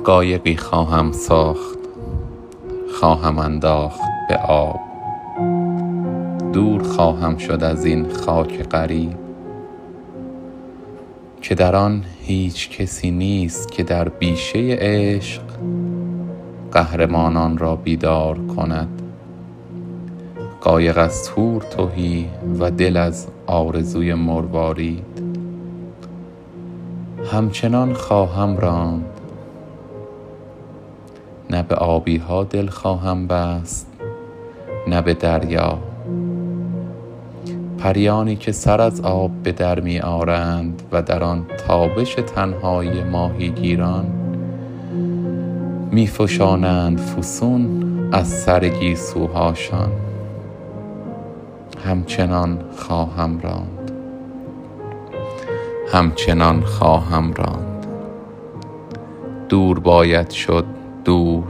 قایقی خواهم ساخت، خواهم انداخت به آب. دور خواهم شد از این خاک غریب که در آن هیچ کسی نیست که در بیشه عشق قهرمانان را بیدار کند. قایق از طور تهی و دل از آرزوی مروارید. همچنان خواهم راند، نه به آبی ها دل خواهم بست نه به دریا. پریانی که سر از آب به در می آرند و در آن تابش تنهای ماهیگیران می فشانند فسون از سر گیسوهاشان. همچنان خواهم راند، همچنان خواهم راند. دور باید شد، دور.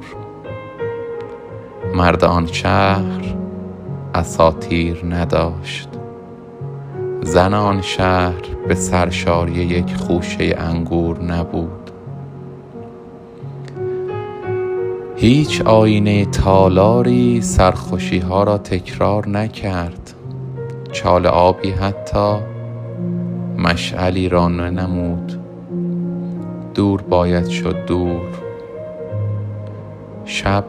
مرد آن شهر اساطیر نداشت، زن آن شهر به سرشاری یک خوشه انگور نبود. هیچ آینه تالاری سرخوشی ها را تکرار نکرد. چال آبی حتی مشعلی را ننمود. دور باید شد، دور. شب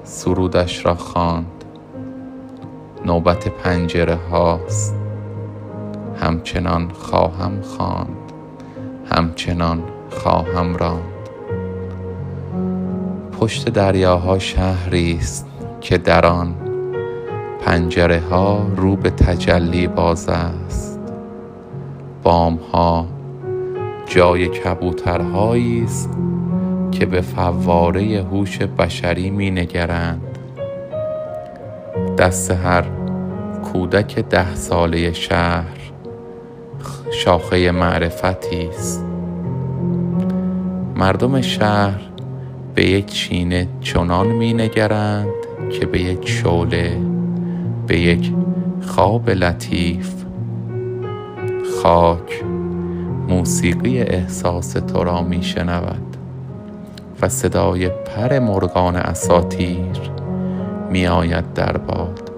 سرودش را خواند. نوبت پنجره هاست. همچنان خواهم خواند، همچنان خواهم راند. پشت دریاها شهری است که در آن پنجره ها رو به تجلی باز است. بام ها جای کبوترهایی است که به فواره هوش بشری می نگرند. دست هر کودک 10 ساله شهر شاخه معرفتی است. مردم شهر به یک چینه چنان می نگرند که به یک شعله، به یک خواب لطیف. خاک موسیقی احساس تو را می شنود و صدای پر مرغان اساطیر می آید در باد.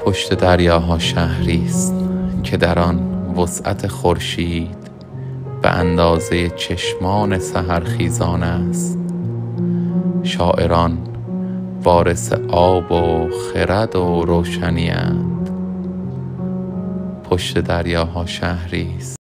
پشت دریاها شهری است که در آن وسعت خورشید به اندازه چشمان سحرخیزان است. شاعران وارث آب و خرد و روشنی اند. پشت دریاها شهری است